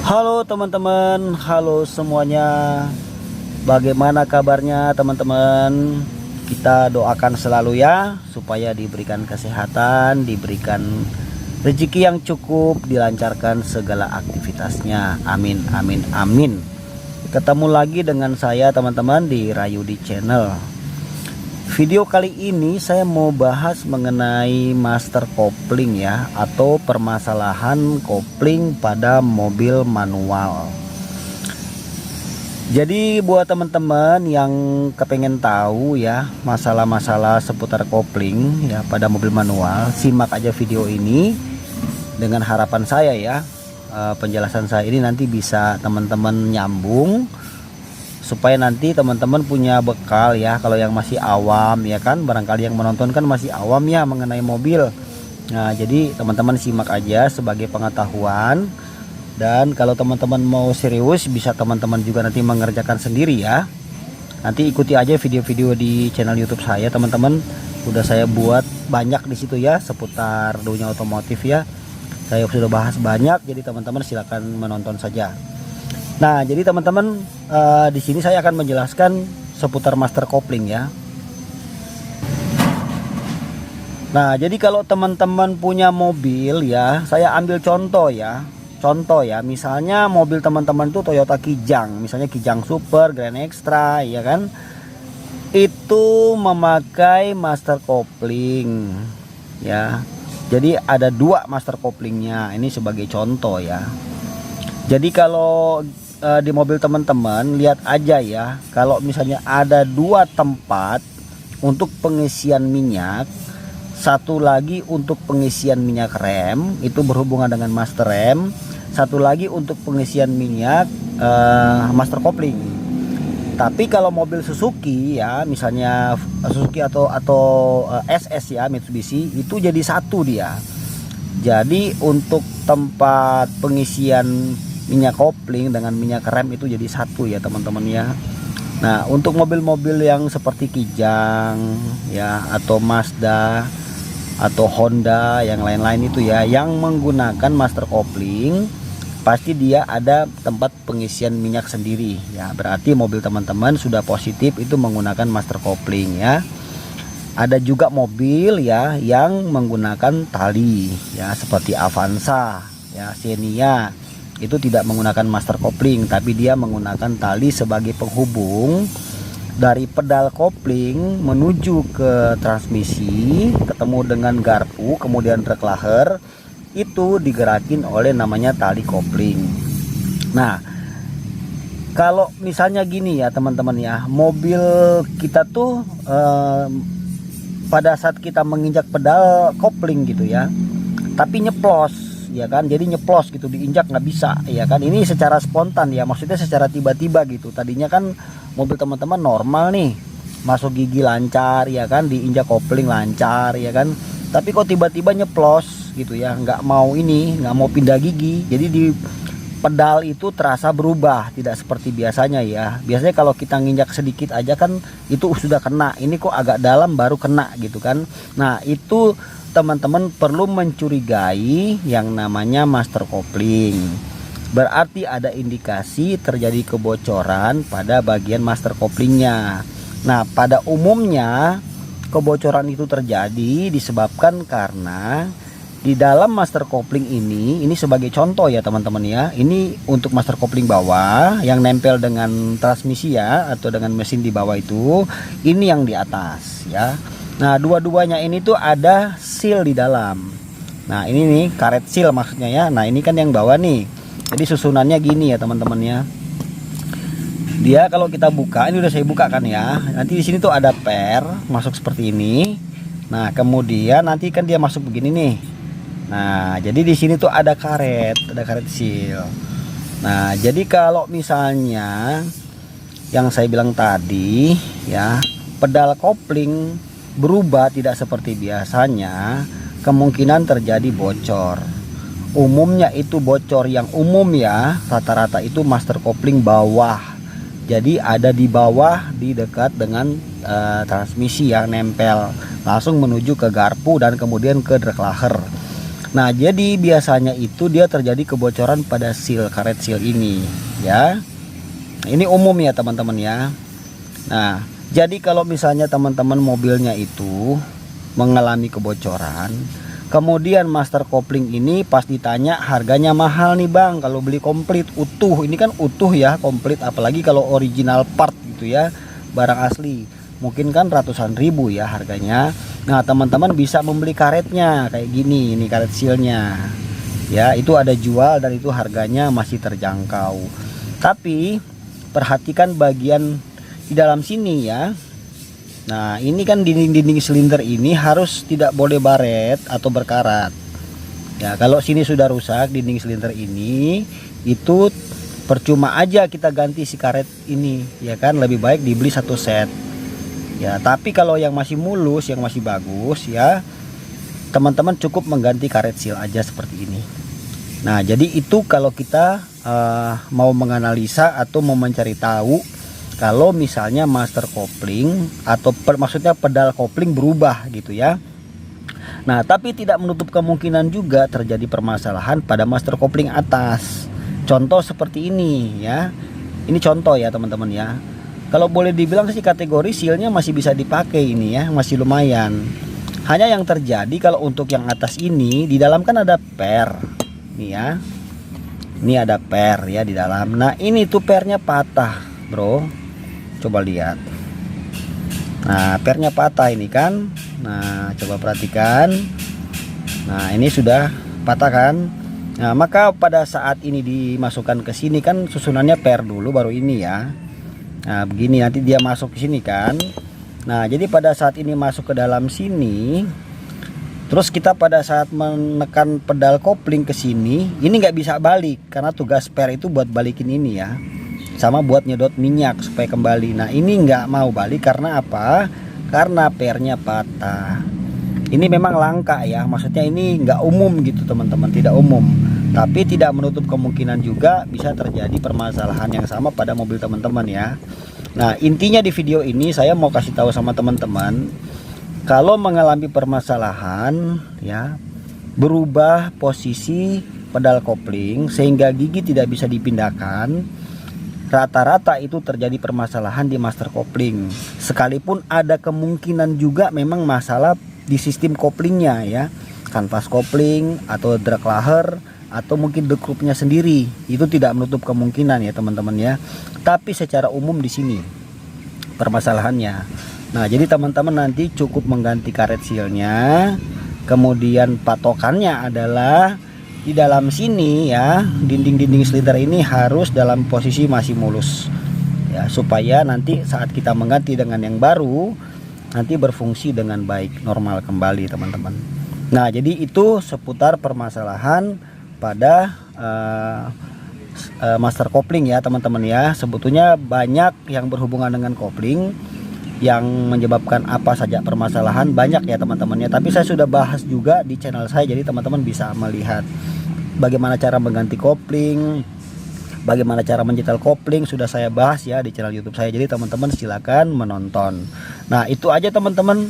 Halo teman-teman, halo semuanya. Bagaimana kabarnya teman-teman? Kita doakan selalu ya, supaya diberikan kesehatan, diberikan rezeki yang cukup, dilancarkan segala aktivitasnya. Amin, amin, amin. Ketemu lagi dengan saya teman-teman di Rayudi Channel. Video kali ini saya mau bahas mengenai master kopling ya, atau permasalahan kopling pada mobil manual. Jadi buat teman-teman yang kepengen tahu ya masalah-masalah seputar kopling ya pada mobil manual, simak aja video ini. Dengan harapan saya ya, penjelasan saya ini nanti bisa teman-teman nyambung, supaya nanti teman-teman punya bekal ya. Kalau yang masih awam ya kan, barangkali yang menonton kan masih awam ya mengenai mobil. Nah jadi teman-teman simak aja sebagai pengetahuan, dan kalau teman-teman mau serius bisa teman-teman juga nanti mengerjakan sendiri ya. Nanti ikuti aja video-video di channel YouTube saya teman-teman, udah saya buat banyak di situ ya seputar dunia otomotif ya. Saya sudah bahas banyak, jadi teman-teman silakan menonton saja. Nah, jadi teman-teman di sini saya akan menjelaskan seputar master kopling ya. Nah, jadi kalau teman-teman punya mobil ya, saya ambil contoh ya. Contoh ya, misalnya mobil teman-teman tuh Toyota Kijang, misalnya Kijang Super, Grand Extra ya kan. Itu memakai master kopling ya. Jadi ada dua master koplingnya, ini sebagai contoh ya. Jadi kalau di mobil teman-teman lihat aja ya, kalau misalnya ada dua tempat untuk pengisian minyak, satu lagi untuk pengisian minyak rem, itu berhubungan dengan master rem, satu lagi untuk pengisian minyak master kopling. Tapi kalau mobil Suzuki ya, misalnya Suzuki atau SS ya, Mitsubishi, itu jadi satu dia. Jadi untuk tempat pengisian minyak kopling dengan minyak rem itu jadi satu ya teman-teman ya. Nah untuk mobil-mobil yang seperti Kijang ya, atau Mazda atau Honda yang lain-lain itu ya, yang menggunakan master kopling, pasti dia ada tempat pengisian minyak sendiri ya. Berarti mobil teman-teman sudah positif itu menggunakan master kopling ya. Ada juga mobil ya yang menggunakan tali ya, seperti Avanza ya, Xenia, itu tidak menggunakan master kopling, tapi dia menggunakan tali sebagai penghubung dari pedal kopling menuju ke transmisi, ketemu dengan garpu, kemudian reklaher, itu digerakin oleh namanya tali kopling. Nah kalau misalnya gini ya teman-teman ya, mobil kita tuh pada saat kita menginjak pedal kopling gitu ya, tapi nyeplos ya kan, jadi nyeplos gitu, diinjak nggak bisa ya kan. Ini secara spontan ya, maksudnya secara tiba-tiba gitu. Tadinya kan mobil teman-teman normal nih, masuk gigi lancar ya kan, diinjak kopling lancar ya kan, tapi kok tiba-tiba nyeplos gitu ya, nggak mau pindah gigi, jadi di pedal itu terasa berubah, tidak seperti biasanya ya. Biasanya kalau kita nginjak sedikit aja kan itu sudah kena, ini kok agak dalam baru kena gitu kan. Nah itu teman-teman perlu mencurigai yang namanya master kopling. Berarti ada indikasi terjadi kebocoran pada bagian master koplingnya. Nah pada umumnya kebocoran itu terjadi disebabkan karena di dalam master kopling ini sebagai contoh ya teman-teman ya, ini untuk master kopling bawah yang nempel dengan transmisi ya, atau dengan mesin di bawah itu, ini yang di atas ya. Nah dua-duanya ini tuh ada seal di dalam. Nah ini nih karet seal maksudnya ya. Nah ini kan yang bawah nih, jadi susunannya gini ya teman-teman ya. Dia kalau kita buka, ini udah saya buka kan ya, nanti di sini tuh ada per masuk seperti ini. Nah kemudian nanti kan dia masuk begini nih. Nah jadi di sini tuh ada karet seal. Nah jadi kalau misalnya yang saya bilang tadi ya, pedal kopling berubah tidak seperti biasanya, kemungkinan terjadi bocor. Umumnya itu bocor yang umum ya, rata-rata itu master kopling bawah. Jadi ada di bawah, di dekat dengan transmisi yang nempel langsung menuju ke garpu dan kemudian ke reklaher. Nah, jadi biasanya itu dia terjadi kebocoran pada seal, karet seal ini ya. Ini umum ya teman-teman ya. Nah, jadi kalau misalnya teman-teman mobilnya itu mengalami kebocoran, kemudian master kopling ini pas ditanya harganya mahal nih bang kalau beli komplit utuh. Ini kan utuh ya, komplit, apalagi kalau original part gitu ya, barang asli, mungkin kan ratusan ribu ya harganya. Nah, teman-teman bisa membeli karetnya kayak gini, ini karet sealnya ya, itu ada jual dan itu harganya masih terjangkau. Tapi perhatikan bagian di dalam sini ya. Nah, ini kan dinding-dinding silinder ini harus tidak boleh baret atau berkarat ya. Kalau sini sudah rusak dinding silinder ini, itu percuma aja kita ganti si karet ini ya kan, lebih baik dibeli satu set ya. Tapi kalau yang masih mulus, yang masih bagus ya, teman-teman cukup mengganti karet seal aja seperti ini. Nah, jadi itu kalau kita mau menganalisa atau mau mencari tahu kalau misalnya master kopling atau maksudnya pedal kopling berubah gitu ya. Nah, tapi tidak menutup kemungkinan juga terjadi permasalahan pada master kopling atas. Contoh seperti ini ya. Ini contoh ya teman-teman ya. Kalau boleh dibilang sih kategori sealnya masih bisa dipakai ini ya, masih lumayan. Hanya yang terjadi kalau untuk yang atas ini, di dalam kan ada per nih ya. Ini ada per ya di dalam. Nah, ini tuh pernya patah bro, coba lihat. Nah, pernya patah ini kan. Nah, coba perhatikan. Nah, ini sudah patah kan. Nah, maka pada saat ini dimasukkan ke sini kan susunannya per dulu baru ini ya. Nah, begini nanti dia masuk ke sini kan. Nah, jadi pada saat ini masuk ke dalam sini, terus kita pada saat menekan pedal kopling ke sini, ini nggak bisa balik karena tugas per itu buat balikin ini ya, sama buat nyedot minyak supaya kembali. Nah, ini nggak mau balik karena apa? Karena pernya patah. Ini memang langka ya, maksudnya ini nggak umum gitu teman-teman, tidak umum. Tapi tidak menutup kemungkinan juga bisa terjadi permasalahan yang sama pada mobil teman-teman ya. Nah, intinya di video ini saya mau kasih tahu sama teman-teman, kalau mengalami permasalahan ya, berubah posisi pedal kopling sehingga gigi tidak bisa dipindahkan, rata-rata itu terjadi permasalahan di master kopling. Sekalipun ada kemungkinan juga memang masalah di sistem koplingnya ya, kanvas kopling atau drag laher atau mungkin dekrupnya sendiri, itu tidak menutup kemungkinan ya teman-teman ya. Tapi secara umum di sini permasalahannya. Nah, jadi teman-teman nanti cukup mengganti karet sealnya, kemudian patokannya adalah di dalam sini ya, dinding-dinding silinder ini harus dalam posisi masih mulus ya, supaya nanti saat kita mengganti dengan yang baru nanti berfungsi dengan baik, normal kembali teman-teman. Nah, jadi itu seputar permasalahan pada master kopling ya teman-teman ya. Sebetulnya banyak yang berhubungan dengan kopling yang menyebabkan apa saja permasalahan, banyak ya teman-teman ya. Tapi saya sudah bahas juga di channel saya, jadi teman-teman bisa melihat bagaimana cara mengganti kopling, bagaimana cara menyetel kopling, sudah saya bahas ya di channel YouTube saya. Jadi teman-teman silakan menonton. Nah, itu aja teman-teman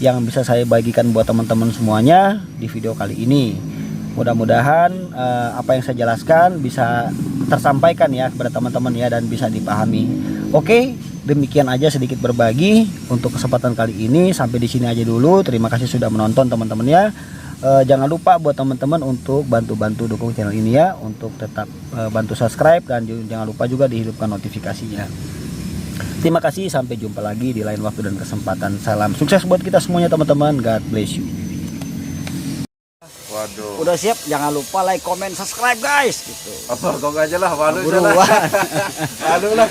yang bisa saya bagikan buat teman-teman semuanya di video kali ini. Mudah-mudahan apa yang saya jelaskan bisa tersampaikan ya kepada teman-teman ya, dan bisa dipahami. Oke, demikian aja sedikit berbagi untuk kesempatan kali ini. Sampai di sini aja dulu. Terima kasih sudah menonton teman-teman ya. Jangan lupa buat teman-teman untuk bantu-bantu dukung channel ini ya, untuk tetap bantu subscribe, dan jangan lupa juga dihidupkan notifikasinya. Terima kasih, sampai jumpa lagi di lain waktu dan kesempatan. Salam sukses buat kita semuanya teman-teman. God bless you. Waduh. Udah siap? Jangan lupa like, comment, subscribe guys gitu. Apa kok aja lah, waduh. Buruan. Waduh lah.